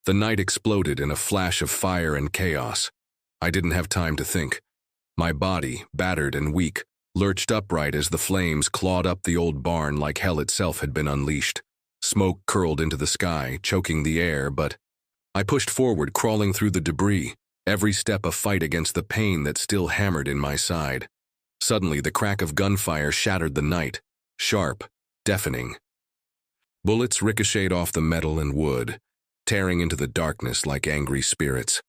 The night exploded in a flash of fire and chaos. I didn't have time to think. My body, battered and weak, lurched upright as the flames clawed up the old barn like hell itself had been unleashed. Smoke curled into the sky, choking the air, but I pushed forward, crawling through the debris, every step a fight against the pain that still hammered in my side. Suddenly, the crack of gunfire shattered the night, sharp, deafening. Bullets ricocheted off the metal and wood, tearing into the darkness like angry spirits.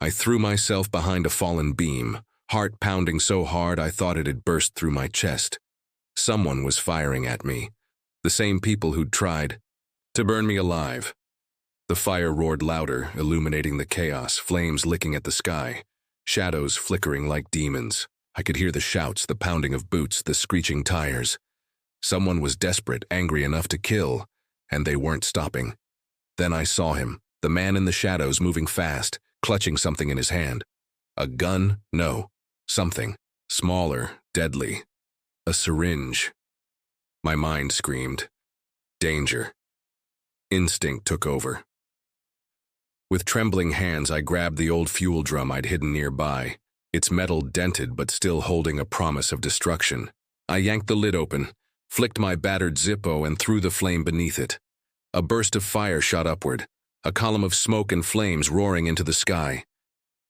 I threw myself behind a fallen beam, heart pounding so hard I thought it had burst through my chest. Someone was firing at me, the same people who'd tried to burn me alive. The fire roared louder, illuminating the chaos, flames licking at the sky, shadows flickering like demons. I could hear the shouts, the pounding of boots, the screeching tires. Someone was desperate, angry enough to kill, and they weren't stopping. Then I saw him, the man in the shadows, moving fast, clutching something in his hand. A gun? No. Something. Smaller, deadly. A syringe. My mind screamed. Danger. Instinct took over. With trembling hands, I grabbed the old fuel drum I'd hidden nearby, its metal dented but still holding a promise of destruction. I yanked the lid open, flicked my battered Zippo, and threw the flame beneath it. A burst of fire shot upward, a column of smoke and flames roaring into the sky.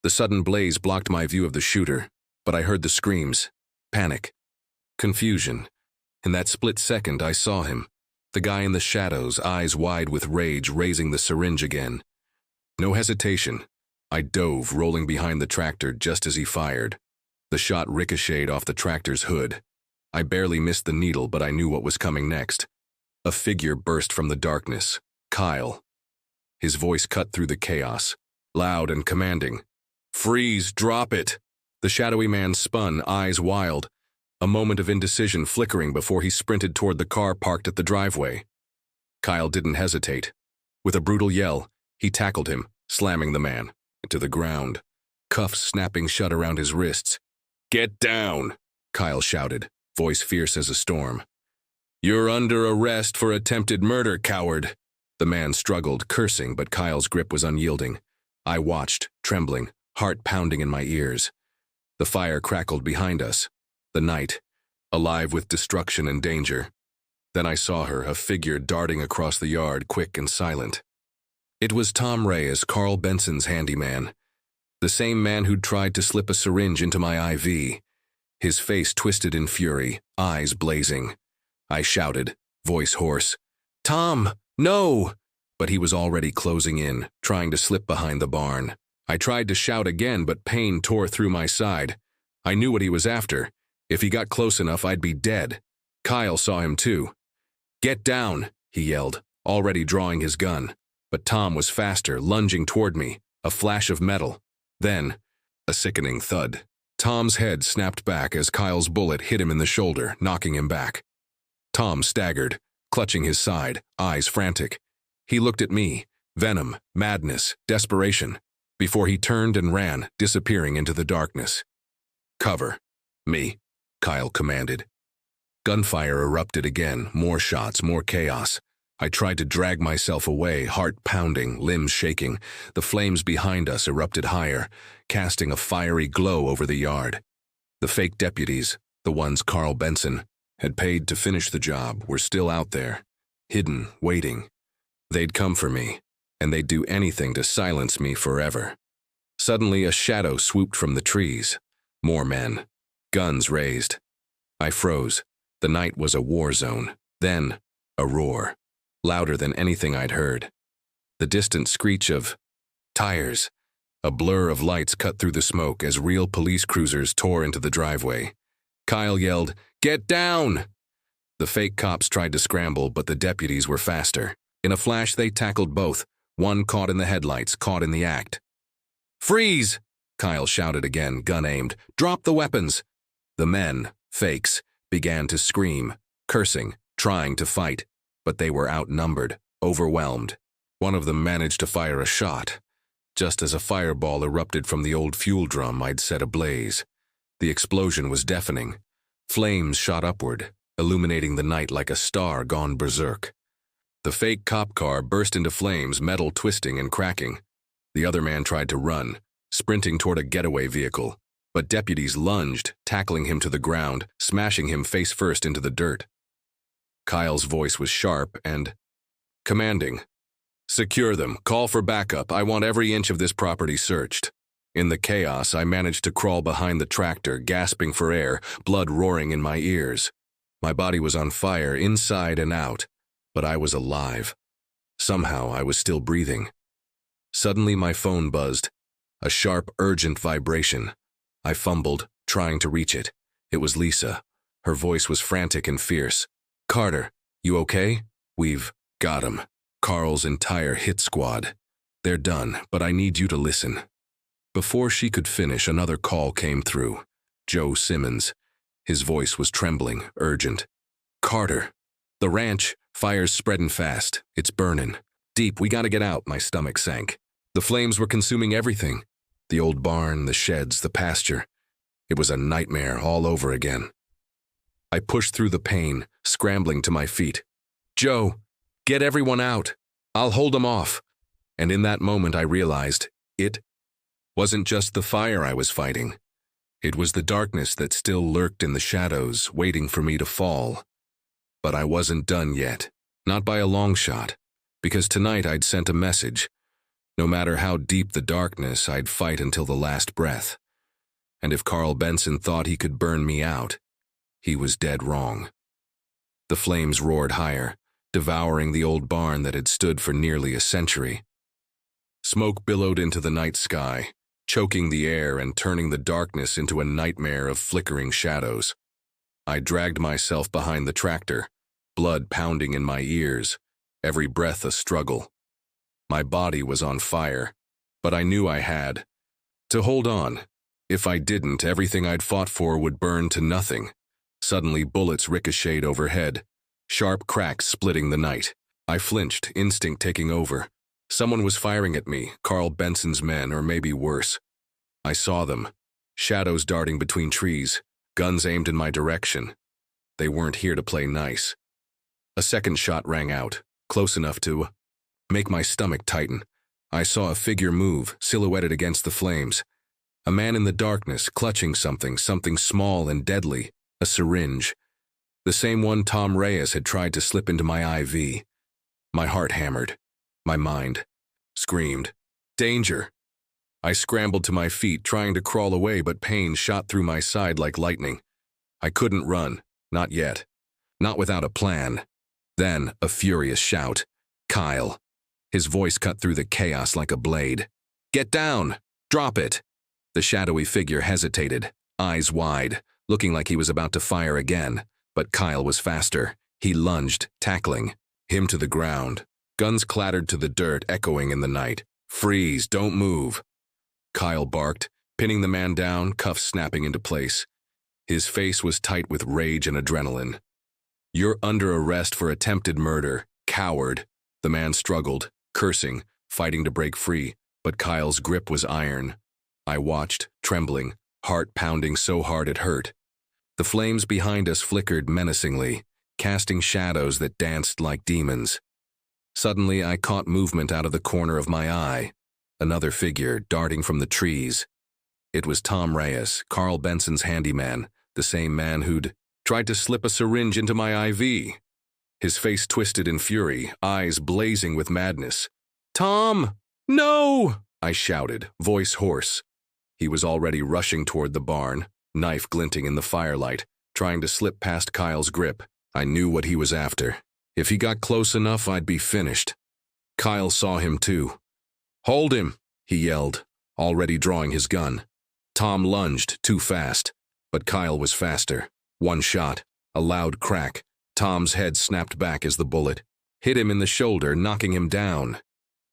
The sudden blaze blocked my view of the shooter, but I heard the screams. Panic. Confusion. In that split second, I saw him, the guy in the shadows, eyes wide with rage, raising the syringe again. No hesitation. I dove, rolling behind the tractor just as he fired. The shot ricocheted off the tractor's hood. I barely missed the needle, but I knew what was coming next. A figure burst from the darkness. Kyle. His voice cut through the chaos, loud and commanding. Freeze, drop it! The shadowy man spun, eyes wild, a moment of indecision flickering before he sprinted toward the car parked at the driveway. Kyle didn't hesitate. With a brutal yell, he tackled him, slamming the man to the ground, cuffs snapping shut around his wrists. Get down, Kyle shouted, voice fierce as a storm. You're under arrest for attempted murder, coward. The man struggled, cursing, but Kyle's grip was unyielding. I watched, trembling, heart pounding in my ears. The fire crackled behind us. The night, alive with destruction and danger. Then I saw her, a figure darting across the yard, quick and silent. It was Tom Reyes, Carl Benson's handyman, the same man who'd tried to slip a syringe into my IV. His face twisted in fury, eyes blazing. I shouted, voice hoarse, Tom, no! But he was already closing in, trying to slip behind the barn. I tried to shout again, but pain tore through my side. I knew what he was after. If he got close enough, I'd be dead. Kyle saw him too. Get down, he yelled, already drawing his gun. But Tom was faster, lunging toward me, a flash of metal. Then, a sickening thud. Tom's head snapped back as Kyle's bullet hit him in the shoulder, knocking him back. Tom staggered, clutching his side, eyes frantic. He looked at me, venom, madness, desperation, before he turned and ran, disappearing into the darkness. Cover me, Kyle commanded. Gunfire erupted again, more shots, more chaos. I tried to drag myself away, heart pounding, limbs shaking. The flames behind us erupted higher, casting a fiery glow over the yard. The fake deputies, the ones Carl Benson had paid to finish the job, were still out there, hidden, waiting. They'd come for me, and they'd do anything to silence me forever. Suddenly, a shadow swooped from the trees. More men, guns raised. I froze. The night was a war zone. Then, a roar, louder than anything I'd heard. The distant screech of tires. A blur of lights cut through the smoke as real police cruisers tore into the driveway. Kyle yelled, "Get down!" The fake cops tried to scramble, but the deputies were faster. In a flash, they tackled both, one caught in the headlights, caught in the act. "Freeze!" Kyle shouted again, gun aimed. "Drop the weapons!" The men, fakes, began to scream, cursing, trying to fight, but they were outnumbered, overwhelmed. One of them managed to fire a shot, just as a fireball erupted from the old fuel drum I'd set ablaze. The explosion was deafening. Flames shot upward, illuminating the night like a star gone berserk. The fake cop car burst into flames, metal twisting and cracking. The other man tried to run, sprinting toward a getaway vehicle, but deputies lunged, tackling him to the ground, smashing him face first into the dirt. Kyle's voice was sharp and commanding. "Secure them. Call for backup. I want every inch of this property searched." In the chaos, I managed to crawl behind the tractor, gasping for air, blood roaring in my ears. My body was on fire inside and out, but I was alive. Somehow, I was still breathing. Suddenly, my phone buzzed. A sharp, urgent vibration. I fumbled, trying to reach it. It was Lisa. Her voice was frantic and fierce. "Carter, you okay? We've got him. Carl's entire hit squad. They're done, but I need you to listen." Before she could finish, another call came through. Joe Simmons. His voice was trembling, urgent. "Carter, the ranch, fire's spreading fast. It's burning. Deep, we gotta get out." My stomach sank. The flames were consuming everything. The old barn, the sheds, the pasture. It was a nightmare all over again. I pushed through the pain, scrambling to my feet. "Joe, get everyone out. I'll hold them off." And in that moment I realized it wasn't just the fire I was fighting. It was the darkness that still lurked in the shadows, waiting for me to fall. But I wasn't done yet, not by a long shot, because tonight I'd sent a message. No matter how deep the darkness, I'd fight until the last breath. And if Carl Benson thought he could burn me out, he was dead wrong. The flames roared higher, devouring the old barn that had stood for nearly a century. Smoke billowed into the night sky, choking the air and turning the darkness into a nightmare of flickering shadows. I dragged myself behind the tractor, blood pounding in my ears, every breath a struggle. My body was on fire, but I knew I had to hold on. If I didn't, everything I'd fought for would burn to nothing. Suddenly, bullets ricocheted overhead, sharp cracks splitting the night. I flinched, instinct taking over. Someone was firing at me, Carl Benson's men, or maybe worse. I saw them, shadows darting between trees, guns aimed in my direction. They weren't here to play nice. A second shot rang out, close enough to make my stomach tighten. I saw a figure move, silhouetted against the flames. A man in the darkness, clutching something small and deadly, a syringe. The same one Tom Reyes had tried to slip into my IV. My heart hammered. My mind screamed, "Danger!" I scrambled to my feet, trying to crawl away, but pain shot through my side like lightning. I couldn't run, not yet. Not without a plan. Then, a furious shout. "Kyle!" His voice cut through the chaos like a blade. "Get down! Drop it!" The shadowy figure hesitated, eyes wide, looking like he was about to fire again, but Kyle was faster. He lunged, tackling him to the ground. Guns clattered to the dirt, echoing in the night. "Freeze, don't move." Kyle barked, pinning the man down, cuffs snapping into place. His face was tight with rage and adrenaline. "You're under arrest for attempted murder, coward." The man struggled, cursing, fighting to break free, but Kyle's grip was iron. I watched, trembling, heart pounding so hard it hurt. The flames behind us flickered menacingly, casting shadows that danced like demons. Suddenly, I caught movement out of the corner of my eye. Another figure darting from the trees. It was Tom Reyes, Carl Benson's handyman, the same man who'd tried to slip a syringe into my IV. His face twisted in fury, eyes blazing with madness. "Tom! No!" I shouted, voice hoarse. He was already rushing toward the barn, knife glinting in the firelight, trying to slip past Kyle's grip. I knew what he was after. If he got close enough, I'd be finished. Kyle saw him too. "Hold him!" he yelled, already drawing his gun. Tom lunged, too fast, but Kyle was faster. One shot, a loud crack. Tom's head snapped back as the bullet hit him in the shoulder, knocking him down.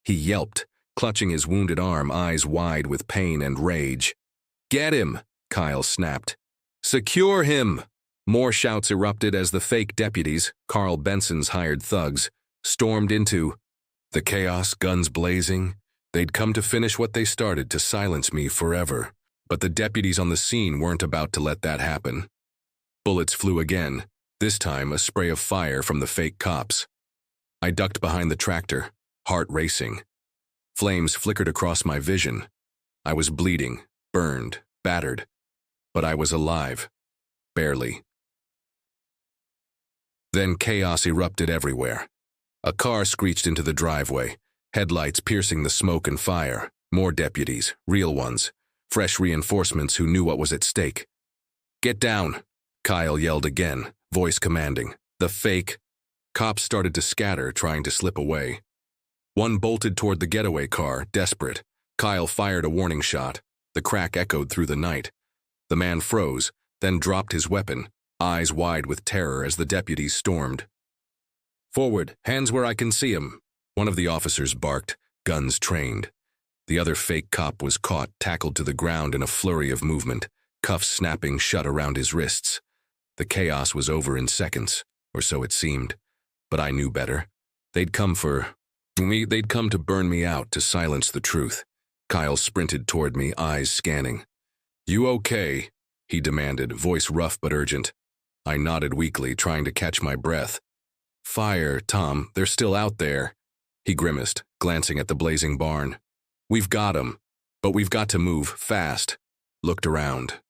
He yelped, clutching his wounded arm, eyes wide with pain and rage. "Get him!" Kyle snapped. "Secure him!" More shouts erupted as the fake deputies, Carl Benson's hired thugs, stormed into the chaos, guns blazing. They'd come to finish what they started, to silence me forever. But the deputies on the scene weren't about to let that happen. Bullets flew again, this time a spray of fire from the fake cops. I ducked behind the tractor, heart racing. Flames flickered across my vision. I was bleeding, burned, battered, but I was alive. Barely. Then chaos erupted everywhere. A car screeched into the driveway, headlights piercing the smoke and fire. More deputies, real ones, fresh reinforcements who knew what was at stake. "Get down," Kyle yelled again, voice commanding. The fake cops started to scatter, trying to slip away. One bolted toward the getaway car, desperate. Kyle fired a warning shot. The crack echoed through the night. The man froze, then dropped his weapon, eyes wide with terror as the deputies stormed. "Forward, hands where I can see 'em," one of the officers barked, guns trained. The other fake cop was caught, tackled to the ground in a flurry of movement, cuffs snapping shut around his wrists. The chaos was over in seconds, or so it seemed. But I knew better. They'd come for me. They'd come to burn me out, to silence the truth. Kyle sprinted toward me, eyes scanning. "You okay?" he demanded, voice rough but urgent. I nodded weakly, trying to catch my breath. "Fire, Tom, they're still out there," he grimaced, glancing at the blazing barn. "We've got 'em, but we've got to move, fast." Looked around.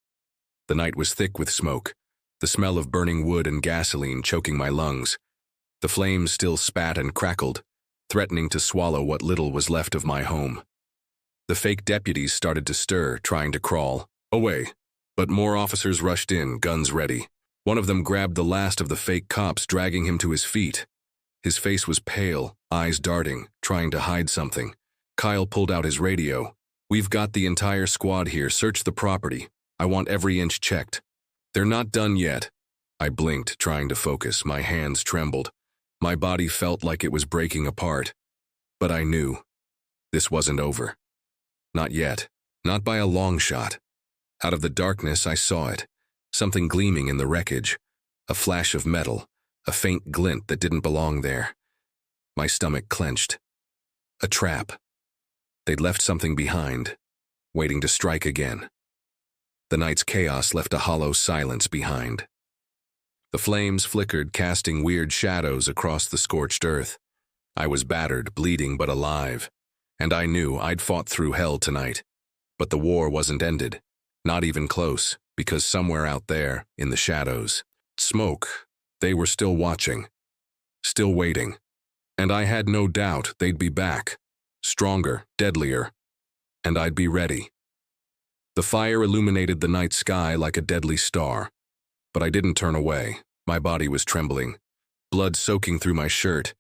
The night was thick with smoke, the smell of burning wood and gasoline choking my lungs. The flames still spat and crackled, threatening to swallow what little was left of my home. The fake deputies started to stir, trying to crawl away, but more officers rushed in, guns ready. One of them grabbed the last of the fake cops, dragging him to his feet. His face was pale, eyes darting, trying to hide something. Kyle pulled out his radio. "We've got the entire squad here. Search the property. I want every inch checked." "They're not done yet." I blinked, trying to focus. My hands trembled. My body felt like it was breaking apart. But I knew. This wasn't over. Not yet. Not by a long shot. Out of the darkness, I saw it. Something gleaming in the wreckage. A flash of metal. A faint glint that didn't belong there. My stomach clenched. A trap. They'd left something behind, waiting to strike again. The night's chaos left a hollow silence behind. The flames flickered, casting weird shadows across the scorched earth. I was battered, bleeding but alive, and I knew I'd fought through hell tonight. But the war wasn't ended, not even close, because somewhere out there, in the shadows, smoke, they were still watching, still waiting. And I had no doubt they'd be back, stronger, deadlier, and I'd be ready. The fire illuminated the night sky like a deadly star, but I didn't turn away. My body was trembling, blood soaking through my shirt,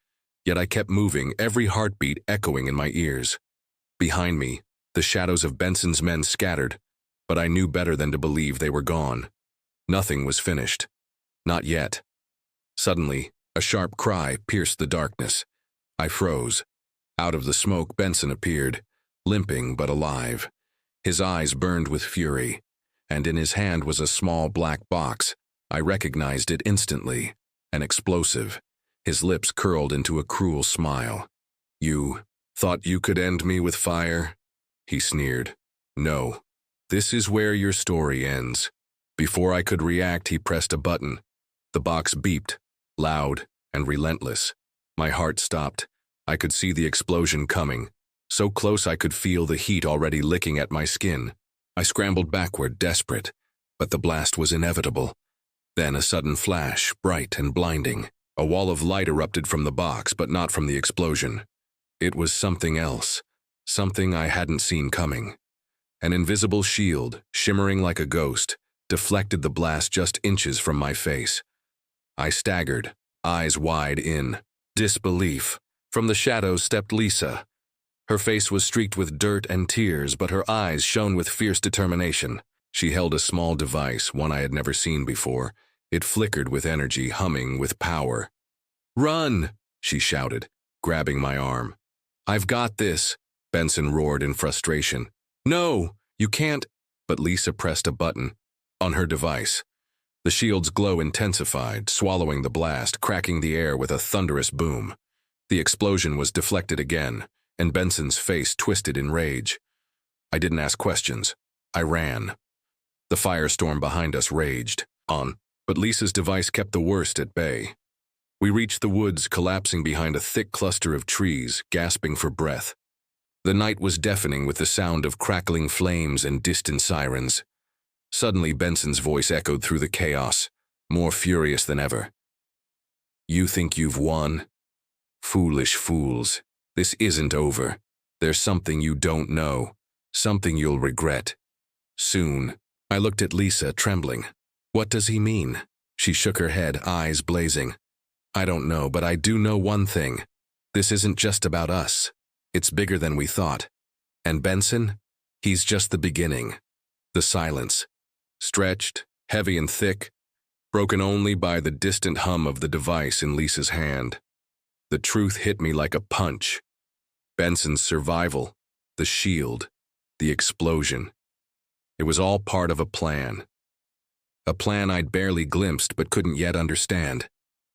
yet I kept moving, every heartbeat echoing in my ears. Behind me, the shadows of Benson's men scattered, but I knew better than to believe they were gone. Nothing was finished. Not yet. Suddenly, a sharp cry pierced the darkness. I froze. Out of the smoke, Benson appeared, limping but alive. His eyes burned with fury, and in his hand was a small black box. I recognized it instantly. An explosive. His lips curled into a cruel smile. "You thought you could end me with fire?" he sneered. "No. This is where your story ends." Before I could react, he pressed a button. The box beeped, loud and relentless. My heart stopped. I could see the explosion coming. So close I could feel the heat already licking at my skin. I scrambled backward, desperate, but the blast was inevitable. Then a sudden flash, bright and blinding. A wall of light erupted from the box, but not from the explosion. It was something else, something I hadn't seen coming. An invisible shield, shimmering like a ghost, deflected the blast just inches from my face. I staggered, eyes wide in disbelief. From the shadows stepped Lisa. Her face was streaked with dirt and tears, but her eyes shone with fierce determination. She held a small device, one I had never seen before. It flickered with energy, humming with power. "Run!" she shouted, grabbing my arm. "I've got this," Benson roared in frustration. "No, you can't." But Lisa pressed a button on her device. The shield's glow intensified, swallowing the blast, cracking the air with a thunderous boom. The explosion was deflected again, and Benson's face twisted in rage. I didn't ask questions. I ran. The firestorm behind us raged on, but Lisa's device kept the worst at bay. We reached the woods, collapsing behind a thick cluster of trees, gasping for breath. The night was deafening with the sound of crackling flames and distant sirens. Suddenly, Benson's voice echoed through the chaos, more furious than ever. "You think you've won? Foolish fools. This isn't over. There's something you don't know, something you'll regret. Soon." I looked at Lisa, trembling. "What does he mean?" She shook her head, eyes blazing. "I don't know, but I do know one thing. This isn't just about us. It's bigger than we thought. And Benson? He's just the beginning." The silence, stretched, heavy and thick, broken only by the distant hum of the device in Lisa's hand. The truth hit me like a punch. Benson's survival, the shield, the explosion. It was all part of a plan. A plan I'd barely glimpsed but couldn't yet understand.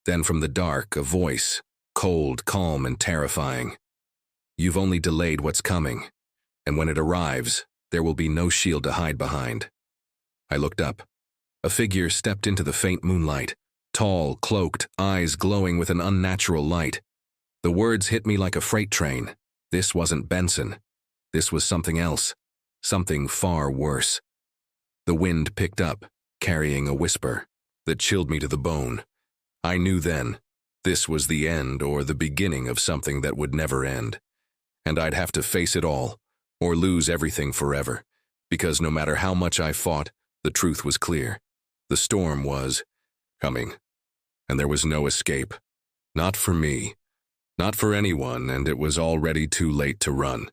Then from the dark, a voice, cold, calm, and terrifying. "You've only delayed what's coming, and when it arrives, there will be no shield to hide behind." I looked up. A figure stepped into the faint moonlight, tall, cloaked, eyes glowing with an unnatural light. The words hit me like a freight train. This wasn't Benson. This was something else, something far worse. The wind picked up, carrying a whisper that chilled me to the bone. I knew then, this was the end or the beginning of something that would never end. And I'd have to face it all, or lose everything forever, because no matter how much I fought, the truth was clear. The storm was coming, and there was no escape. Not for me, not for anyone, and it was already too late to run.